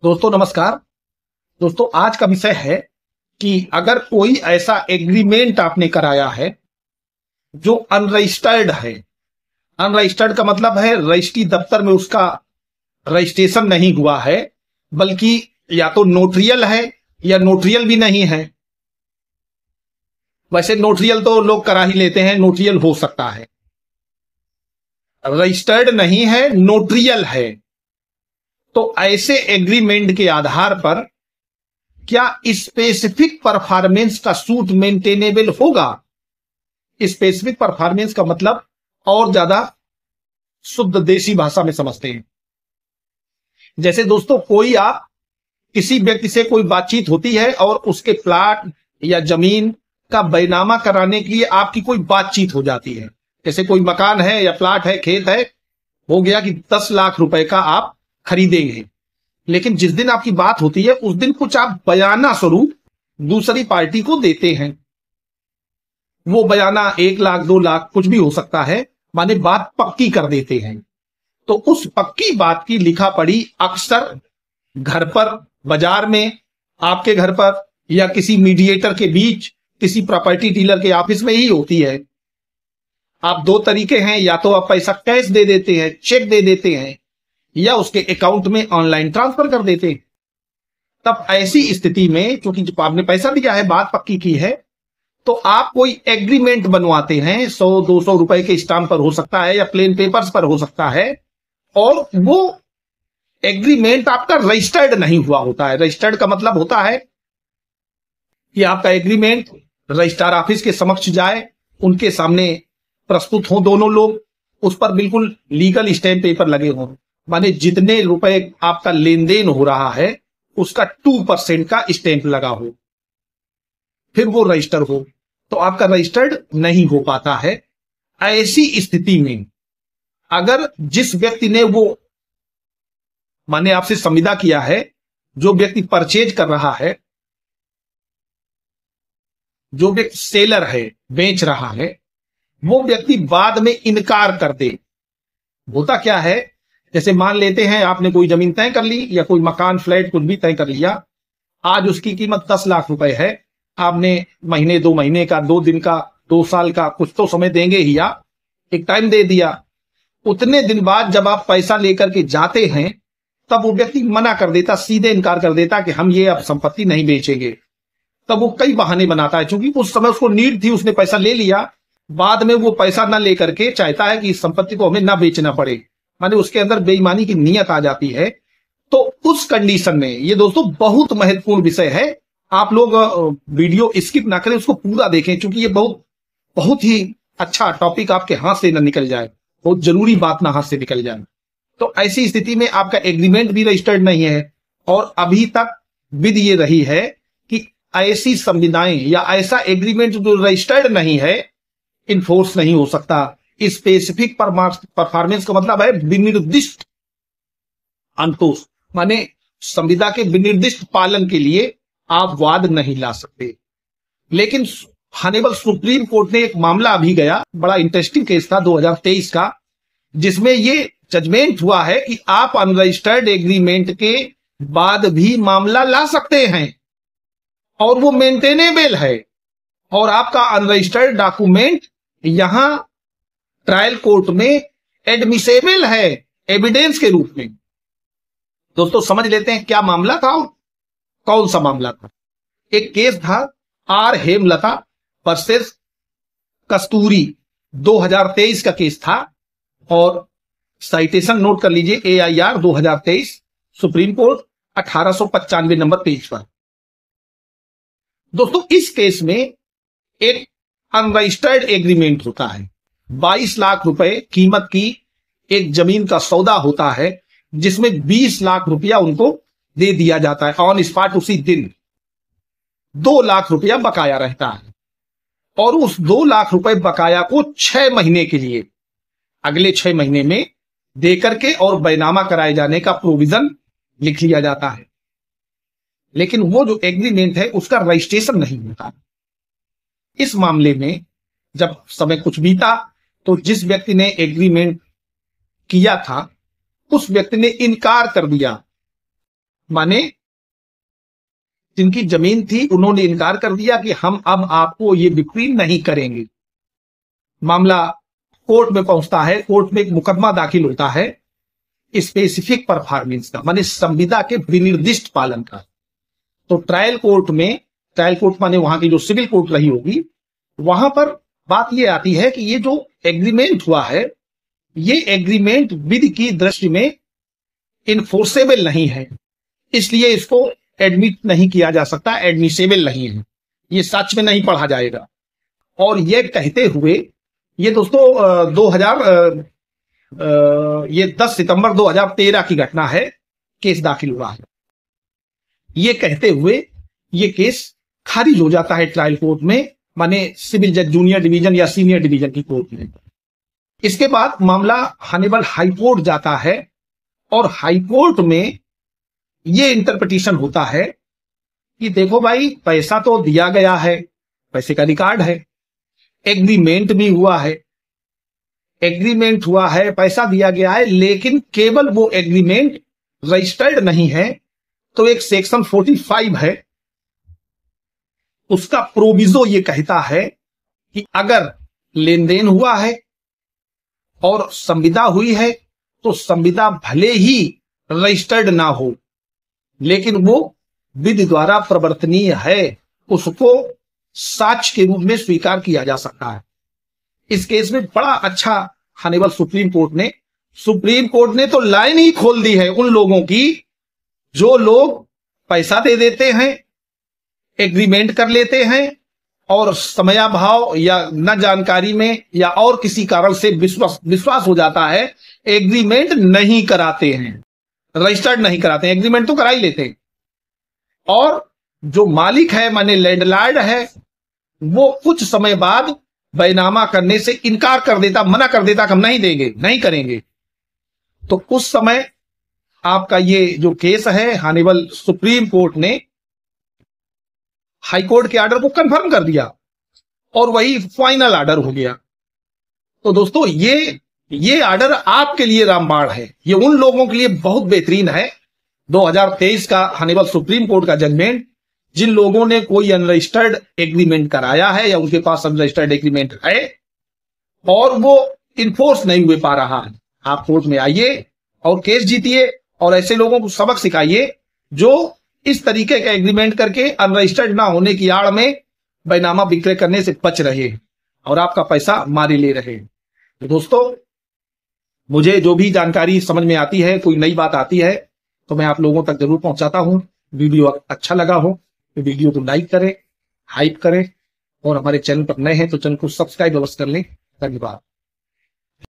दोस्तों नमस्कार। दोस्तों आज का विषय है कि अगर कोई ऐसा एग्रीमेंट आपने कराया है जो अनरजिस्टर्ड है। अनरजिस्टर्ड का मतलब है रजिस्ट्री दफ्तर में उसका रजिस्ट्रेशन नहीं हुआ है, बल्कि या तो नोटरियल है या नोटरियल भी नहीं है। वैसे नोटरियल तो लोग करा ही लेते हैं, नोटरियल हो सकता है, रजिस्टर्ड नहीं है, नोटरियल है। तो ऐसे एग्रीमेंट के आधार पर क्या स्पेसिफिक परफॉर्मेंस का सूट मेंटेनेबल होगा? स्पेसिफिक परफॉर्मेंस का मतलब और ज्यादा शुद्ध देसी भाषा में समझते हैं। जैसे दोस्तों कोई आप किसी व्यक्ति से कोई बातचीत होती है और उसके प्लाट या जमीन का बैनामा कराने के लिए आपकी कोई बातचीत हो जाती है। जैसे कोई मकान है या प्लाट है, खेत है, हो गया कि 10 लाख रुपए का आप खरीदेंगे, लेकिन जिस दिन आपकी बात होती है उस दिन कुछ आप बयाना स्वरूप दूसरी पार्टी को देते हैं। वो बयाना 1 लाख 2 लाख कुछ भी हो सकता है, माने बात पक्की कर देते हैं। तो उस पक्की बात की लिखा पढ़ी अक्सर घर पर, बाजार में, आपके घर पर या किसी मीडिएटर के बीच, किसी प्रॉपर्टी डीलर के ऑफिस में ही होती है। आप दो तरीके हैं, या तो आप पैसा कैश दे देते हैं, चेक दे देते हैं, या उसके अकाउंट में ऑनलाइन ट्रांसफर कर देते हैं। तब ऐसी स्थिति में क्योंकि जब आपने पैसा दिया है, बात पक्की की है, तो आप कोई एग्रीमेंट बनवाते हैं। 100-200 रुपए के स्टाम्प पर हो सकता है या प्लेन पेपर्स पर हो सकता है, और वो एग्रीमेंट आपका रजिस्टर्ड नहीं हुआ होता है। रजिस्टर्ड का मतलब होता है कि आपका एग्रीमेंट रजिस्ट्रार ऑफिस के समक्ष जाए, उनके सामने प्रस्तुत हो दोनों लोग, उस पर बिल्कुल लीगल स्टैम्प पेपर लगे हों, माने जितने रुपए आपका लेन देन हो रहा है उसका 2% का स्टैंप लगा हो, फिर वो रजिस्टर हो। तो आपका रजिस्टर्ड नहीं हो पाता है। ऐसी स्थिति में अगर जिस व्यक्ति ने वो माने आपसे संविदा किया है, जो व्यक्ति परचेज कर रहा है, जो व्यक्ति सेलर है, बेच रहा है, वो व्यक्ति बाद में इनकार कर दे। होता क्या है, जैसे मान लेते हैं आपने कोई जमीन तय कर ली या कोई मकान फ्लैट कुछ भी तय कर लिया, आज उसकी कीमत 10 लाख रुपए है। आपने महीने 2 महीने का, 2 दिन का, 2 साल का, कुछ तो समय देंगे ही, या एक टाइम दे दिया। उतने दिन बाद जब आप पैसा लेकर के जाते हैं तब वो व्यक्ति मना कर देता, सीधे इनकार कर देता कि हम ये अब संपत्ति नहीं बेचेंगे। तब वो कई बहाने बनाता है, क्योंकि उस समय उसको नीड थी, उसने पैसा ले लिया, बाद में वो पैसा ना लेकर के चाहता है कि इस संपत्ति को हमें ना बेचना पड़े, माने उसके अंदर बेईमानी की नीयत आ जाती है। तो उस कंडीशन में, ये दोस्तों बहुत महत्वपूर्ण विषय है, आप लोग वीडियो स्किप ना करें, उसको पूरा देखें, क्योंकि ये बहुत ही अच्छा टॉपिक आपके हाथ से ना निकल जाए, बहुत जरूरी बात ना हाथ से निकल जाए। तो ऐसी स्थिति में आपका एग्रीमेंट भी रजिस्टर्ड नहीं है, और अभी तक विधि ये रही है कि ऐसी संविदाएं या ऐसा एग्रीमेंट जो रजिस्टर्ड नहीं है इन्फोर्स नहीं हो सकता। स्पेसिफिक परफॉर्मेंस का मतलब है विनिर्दिष्ट अंतोष, माने संविदा के विनिर्दिष्ट पालन के लिए आप वाद नहीं ला सकते। लेकिन हॉनरेबल सुप्रीम कोर्ट ने एक मामला अभी गया, बड़ा इंटरेस्टिंग केस था 2023 का, जिसमें ये जजमेंट हुआ है कि आप अनरजिस्टर्ड एग्रीमेंट के बाद भी मामला ला सकते हैं और वो मेंटेनेबल है, और आपका अनरजिस्टर्ड डॉक्यूमेंट यहां ट्रायल कोर्ट में एडमिसेबल है एविडेंस के रूप में। दोस्तों समझ लेते हैं क्या मामला था और कौन सा मामला था। एक केस था आर हेमलता वर्सेस कस्तूरी, 2023 का केस था, और साइटेशन नोट कर लीजिए, AIR 2023, supreme court 1895 number page पर। दोस्तों इस केस में एक अनरजिस्टर्ड एग्रीमेंट होता है, 22 लाख रुपए कीमत की एक जमीन का सौदा होता है, जिसमें 20 लाख रुपया उनको दे दिया जाता है ऑन स्पॉट उसी दिन। 2 लाख रुपया बकाया रहता है, और उस 2 लाख रुपए बकाया को 6 महीने के लिए, अगले 6 महीने में दे करके और बैनामा कराए जाने का प्रोविजन लिख लिया जाता है। लेकिन वो जो एग्रीमेंट है उसका रजिस्ट्रेशन नहीं होता। इस मामले में जब समय कुछ बीता तो जिस व्यक्ति ने एग्रीमेंट किया था उस व्यक्ति ने इनकार कर दिया, माने जिनकी जमीन थी उन्होंने इनकार कर दिया कि हम अब आपको ये बिक्री नहीं करेंगे। मामला कोर्ट में पहुंचता है, कोर्ट में एक मुकदमा दाखिल होता है स्पेसिफिक परफॉर्मेंस का, माने संविदा के विनिर्दिष्ट पालन का। तो ट्रायल कोर्ट माने वहां की जो सिविल कोर्ट रही होगी, वहां पर बात यह आती है कि ये जो एग्रीमेंट हुआ है, ये एग्रीमेंट विधि की दृष्टि में इन्फोर्सेबल नहीं है, इसलिए इसको एडमिट नहीं किया जा सकता, एडमिसेबल नहीं है, ये सच में नहीं पढ़ा जाएगा। और ये कहते हुए, ये दोस्तों 10 सितंबर 2013 की घटना है, केस दाखिल हुआ है। ये कहते हुए ये केस खारिज हो जाता है ट्रायल कोर्ट में, माने सिविल जज जूनियर डिवीजन या सीनियर डिवीजन की कोर्ट में। इसके बाद मामला हॉनरेबल हाईकोर्ट जाता है और हाईकोर्ट में ये इंटरप्रिटेशन होता है कि देखो भाई, पैसा तो दिया गया है, पैसे का रिकॉर्ड है, एग्रीमेंट भी हुआ है, पैसा दिया गया है, लेकिन केवल वो एग्रीमेंट रजिस्टर्ड नहीं है। तो एक सेक्शन 45 है, उसका प्रोविजो ये कहता है कि अगर लेन देन हुआ है और संविदा हुई है, तो संविदा भले ही रजिस्टर्ड ना हो, लेकिन वो विधि द्वारा प्रवर्तनीय है, उसको साक्ष्य के रूप में स्वीकार किया जा सकता है। इस केस में बड़ा अच्छा हॉनरेबल सुप्रीम कोर्ट ने तो लाइन ही खोल दी है उन लोगों की जो लोग पैसा दे देते हैं, एग्रीमेंट कर लेते हैं और समयाभाव या न जानकारी में या और किसी कारण से विश्वास हो जाता है, एग्रीमेंट नहीं कराते हैं, रजिस्टर्ड नहीं कराते हैं, एग्रीमेंट तो करा ही लेते हैं। और जो मालिक है माने लैंडलॉर्ड है, वो कुछ समय बाद बैनामा करने से इनकार कर देता, मना कर देता कि हम नहीं देंगे, नहीं करेंगे। तो उस समय आपका ये जो केस है, हॉनरेबल सुप्रीम कोर्ट ने हाई कोर्ट के ऑर्डर को कंफर्म कर दिया और वही फाइनल ऑर्डर हो गया। तो दोस्तों ये ऑर्डर आपके लिए रामबाण है, ये उन लोगों के लिए बहुत बेहतरीन है। 2023 का हॉनरेबल सुप्रीम कोर्ट का जजमेंट, जिन लोगों ने कोई अनरजिस्टर्ड एग्रीमेंट कराया है या उनके पास अनरजिस्टर्ड एग्रीमेंट है और वो इन्फोर्स नहीं हुए पा रहा है, आप कोर्ट में आइए और केस जीतिए और ऐसे लोगों को सबक सिखाइए जो इस तरीके का एग्रीमेंट करके अनरजिस्टर्ड ना होने की आड़ में बैनामा विक्रय करने से बच रहे और आपका पैसा मारे ले रहे। तो दोस्तों, मुझे जो भी जानकारी समझ में आती है, कोई नई बात आती है, तो मैं आप लोगों तक जरूर पहुंचाता हूं। वीडियो अच्छा लगा हो तो वीडियो को लाइक करें, हाइप करें और हमारे चैनल पर नए हैं तो चैनल को सब्सक्राइब अवश्य कर लें। धन्यवाद।